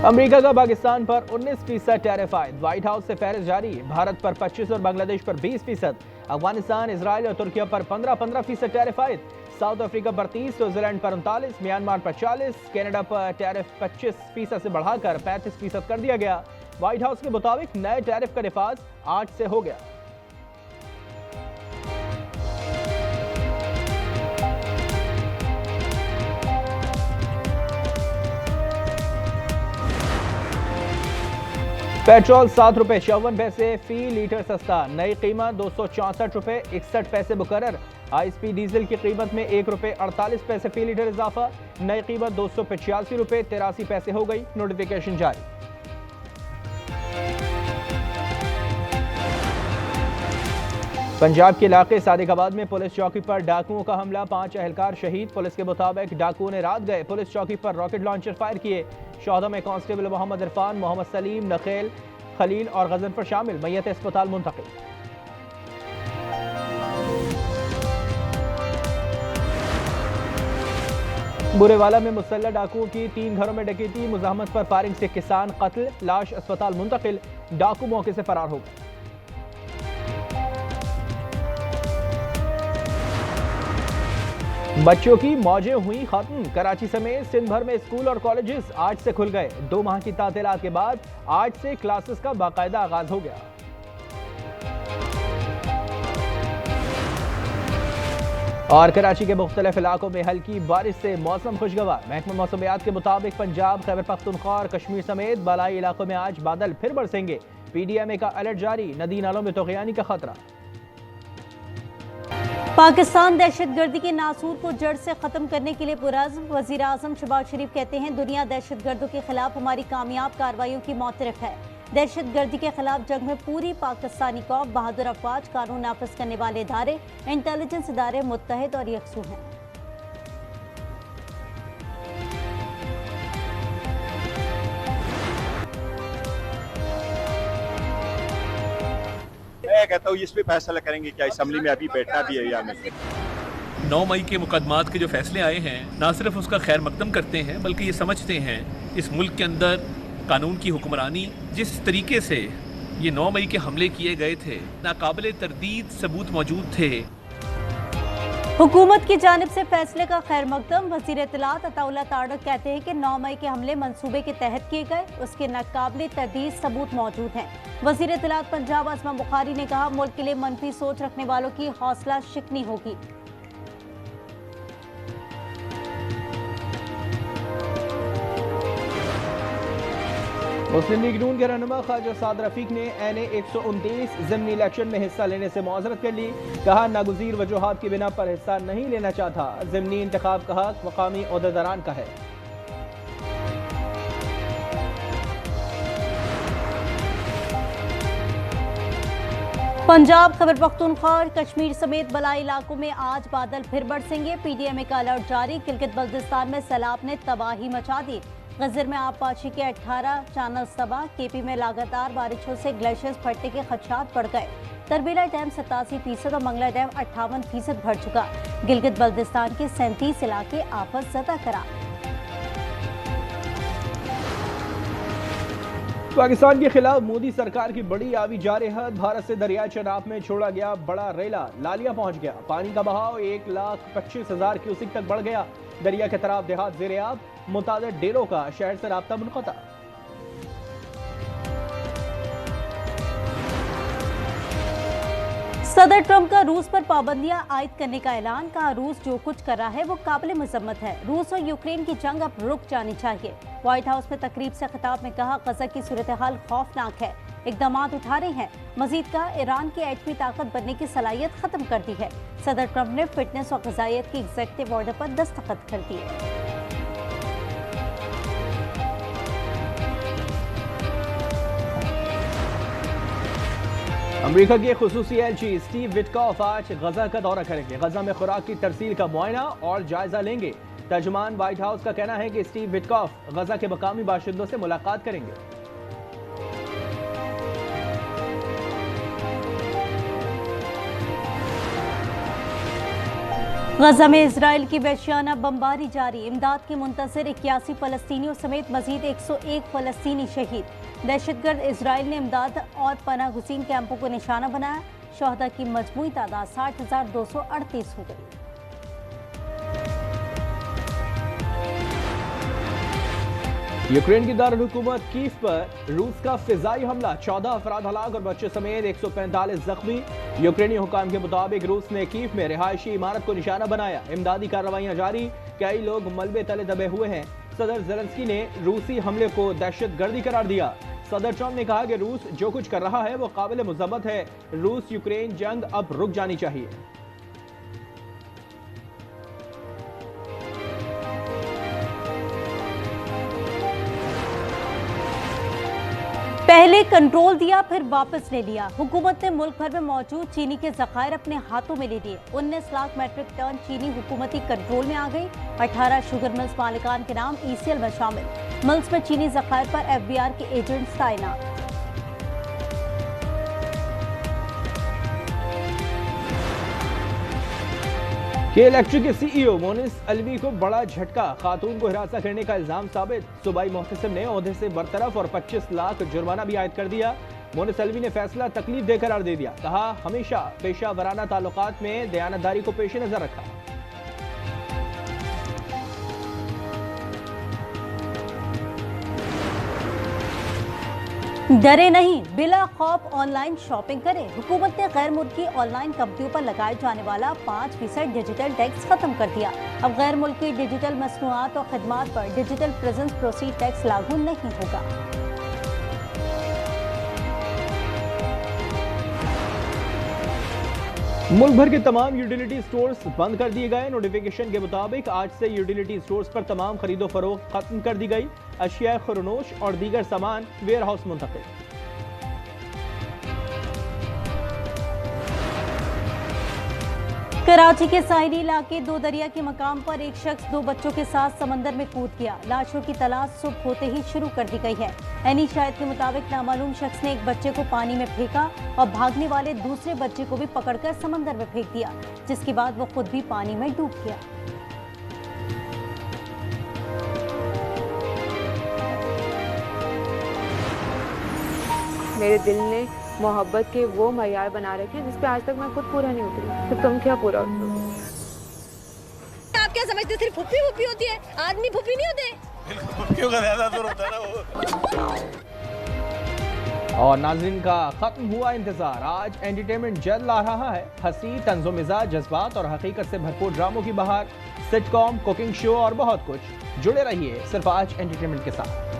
America का पाकिस्तान पर 19% tariff आयद। व्हाइट हाउस से फहरिस्त जारी। भारत पर 25 और बांग्लादेश पर 20%। अफगानिस्तान, इजराइल और तुर्किया पर 15% टैरिफ आयद। साउथ अफ्रीका पर 30, न्यूजीलैंड पर 39, म्यांमार पर 40, कनाडा पर टैरिफ 25% से बढ़ाकर 35% कर दिया गया। व्हाइट हाउस के मुताबिक नए टैरिफ का नफाज 8 से हो गया। पेट्रोल ₹7.54 फी लीटर सस्ता। नई कीमत ₹264.61 मुकर्रर। हाई स्पीड डीजल की कीमत में ₹1.48 फी लीटर इजाफा। नई कीमत ₹285.83 हो गई। नोटिफिकेशन जारी। पंजाब के इलाके सादिकाबाद में पुलिस चौकी पर डाकुओं का हमला, 5 एहलकार शहीद। पुलिस के मुताबिक डाकुओं ने रात गए पुलिस चौकी पर रॉकेट लॉन्चर फायर किए। शोहदा में कांस्टेबल मोहम्मद इरफान, मोहम्मद सलीम, नखेल, खलील और गजनफर शामिल। मैयत अस्पताल मुंतकिल। बुरेवाला में मुसल्लह डाकुओं की 3 घरों में डकैती, मुज़ाहमत पर फायरिंग से किसान कत्ल। लाश अस्पताल मुंतकिल। डाकू मौके से फरार हो गए। बच्चों की मौजें हुई खत्म। कराची समेत सिंध भर में स्कूल और कॉलेजेस आज से खुल गए। 2 माह की तातीलात के बाद आज से क्लासेस का बाकायदा आगाज हो गया। और कराची के मुख्तलिफ इलाकों में हल्की बारिश से मौसम खुशगवार। महकमा मौसमियात के मुताबिक पंजाब, खैबर पख्तूनख्वा और कश्मीर समेत बालाई इलाकों में आज बादल फिर बरसेंगे। PDMA का अलर्ट जारी। नदी नालों में तोग़यानी का खतरा। पाकिस्तान दहशतगर्दी के नासूर को जड़ से खत्म करने के लिए पुरअज़्म। वज़ीर आज़म शहबाज शरीफ कहते हैं, दुनिया दहशतगर्दों के खिलाफ हमारी कामयाब कार्रवाइयों की मोतरफ है। दहशतगर्दी के खिलाफ जंग में पूरी पाकिस्तानी कौम, बहादुर अफवाज, कानून नाफिज करने वाले इदारे, इंटेलिजेंस इदारे मुत्तहिद और यकसू हैं। मैं कहता हूँ इस पे फैसला करेंगे क्या असेंबली में अभी बैठना भी है या नहीं। 9 मई के मुकदमात के जो फैसले आए हैं, ना सिर्फ उसका खैर मकदम करते हैं बल्कि ये समझते हैं इस मुल्क के अंदर कानून की हुक्मरानी, जिस तरीके से ये 9 मई के हमले किए गए थे, नाकाबिले तरदीद सबूत मौजूद थे। हुकूमत की जानिब से फैसले का खैर मकदम। वज़ीर इत्तलात अताउल्लाह तारड़ कहते हैं कि 9 मई के हमले मंसूबे के तहत किए गए, उसके नाकाबिले तरदीद सबूत मौजूद हैं। वज़ीर इत्तलात पंजाब आसमा बुखारी ने कहा, मुल्क के लिए मनफी सोच रखने वालों की हौसला शिकनी होगी। मुस्लिम लीग नून के रहनुमा ख्वाजा साद रफीक ने NA 129 ज़िमनी इलेक्शन में हिस्सा लेने से मुआज़रत कर ली। कहा, नागुज़ीर वजूहात की बिना पर हिस्सा नहीं लेना चाहता। ज़िमनी इंतखाब का हक मकामी ओहदेदारान का है। पंजाब, खैबर पख्तूनख्वा और कश्मीर समेत बलाई इलाकों में आज बादल फिर बरसेंगे। PDMA का अलर्ट जारी। गिलगित बल्तिस्तान में सैलाब ने तबाही मचा दी। गजर में आबपाशी के 18 चैनल्स तबाह। KP में लगातार बारिशों से ग्लेशियर्स फटने के खदशात बढ़ गए। तरबीला डैम 87% और मंगला डैम 58% भर चुका। गिलगित बल्तिस्तान के 37 इलाके आफत ज़दा करार। पाकिस्तान के खिलाफ मोदी सरकार की बड़ी आवी जारहत। भारत से दरियाई चनाब में छोड़ा गया बड़ा रेला लालिया पहुंच गया। पानी का बहाव 1,25,000 क्यूसिक तक बढ़ गया। दरिया के तरफ देहात ज़ेर-ए-आब। मुतादिद डेरों का शहर से राब्ता मुनक़ता। सदर ट्रंप का रूस पर पाबंदियां आयद करने का ऐलान। कहा, रूस जो कुछ कर रहा है वो काबिल मजम्मत है। रूस और यूक्रेन की जंग अब रुक जानी चाहिए। व्हाइट हाउस में तकरीब से खिताब में कहा, गजा की सूरत हाल खौफनाक है, इक़दामात उठा रहे हैं। मजीद कहा, ईरान की एटमी ताकत बनने की सलाहियत खत्म कर दी है। सदर ट्रंप ने फिटनेस और ग़िज़ाइयत की एग्जीक्यूटिव ऑर्डर पर दस्तखत कर दिए। अमेरिका के खुसूसी एलची स्टीव विटकॉफ आज गजा का दौरा करेंगे। गजा में खुराक की तरसील का मुआयना और जायजा लेंगे। तर्जुमान व्हाइट हाउस का कहना है कि स्टीव विटकॉफ गजा के मकामी बाशिंदों से मुलाकात करेंगे। गजा में इजराइल की वहशियाना बमबारी जारी। इमदाद के मुंतज़िर 81 फ़लस्तीनियों समेत मजीद 101 फ़लस्तीनी शहीद। दहशतगर्द इजराइल ने इमदाद और पनाह गुज़ीन कैंपों को निशाना बनाया। शहदा की मजमूई तादाद 60,238 हो गई। यूक्रेन की दारुल-हुकूमत कीव पर रूस का फिजाई हमला, 14 अफराद हलाक और बच्चे समेत 145 जख्मी। यूक्रेनी हुकाम के मुताबिक रूस ने कीव में रिहायशी इमारत को निशाना बनाया। इमदादी कार्रवाइयां जारी, कई लोग मलबे तले दबे हुए हैं। सदर ज़ेलेंस्की ने रूसी हमले को दहशतगर्दी करार दिया। सदर ट्रंप ने कहा कि रूस जो कुछ कर रहा है वो काबिल मुज़म्मत है। रूस यूक्रेन जंग अब रुक जानी चाहिए। पहले कंट्रोल दिया, फिर वापस ले लिया। हुकूमत ने मुल्क भर में मौजूद चीनी के ज़खायर अपने हाथों में ले लिए। 19 लाख मैट्रिक टन चीनी हुकूमती कंट्रोल में आ गई। 18 शुगर मिल्स मालिकान के नाम ECL में शामिल। मिल्स में चीनी ज़खायर पर FBR के एजेंट्स तैनात। के इलेक्ट्रिक के CEO मोनिस अलवी को बड़ा झटका, खातून को हिरासत करने का इल्जाम साबित। सूबाई मोहतसिब ने ओहदे से बरतरफ और 25 लाख जुर्माना भी आयद कर दिया। मोनिस अलवी ने फैसला तकलीफ दे करार दे दिया। कहा, हमेशा पेशा वराना ताल्लुकात में दयानतदारी को पेश नजर रखा। डरे नहीं, बिला खौफ ऑनलाइन शॉपिंग करें। हुकूमत ने गैर मुल्की ऑनलाइन कंपनियों पर लगाए जाने वाला 5% डिजिटल टैक्स खत्म कर दिया। अब गैर मुल्की डिजिटल मसनूआत और खदमात पर डिजिटल प्रेजेंस प्रोसीड टैक्स लागू नहीं होगा। मुल्क भर के तमाम यूटिलिटी स्टोर्स बंद कर दिए गए। नोटिफिकेशन के मुताबिक आज से यूटिलिटी स्टोर्स पर तमाम खरीदो फरोख्त खत्म कर दी गई। अशिया खुरनोश और दीगर सामान वेयर हाउस मुंतकिल। कराची के साहिली इलाके दो दरिया के मकाम पर एक शख्स 2 बच्चों के साथ समंदर में कूद गया। लाशों की तलाश सुबह होते ही शुरू कर दी गई है। एनी शाहिद के मुताबिक नामालूम शख्स ने एक बच्चे को पानी में फेंका और भागने वाले दूसरे बच्चे को भी पकड़कर समंदर में फेंक दिया, जिसके बाद वो खुद भी पानी में डूब गया। मेरे दिल ने मोहब्बत के वो मयार बना रखे जिस पे आज तक मैं खुद पूरा नहीं उतरी, तो तुम क्या पूरा उतरोगे? आप क्या समझते सिर्फ फुप्पी फुप्पी होती है, आदमी फुप्पी नहीं होते? फुप्पियों का ज्यादा जोर होता है ना वो। और नाज़रीन का खत्म हुआ इंतजार। आज एंटरटेनमेंट जल्द ला रहा है। हंसी, तंज़ो मिजाज, जज्बात और हकीकत से भरपूर ड्रामों की बहार, सिटकॉम, कुकिंग शो और बहुत कुछ। जुड़े रहिए सिर्फ आज एंटरटेनमेंट के साथ।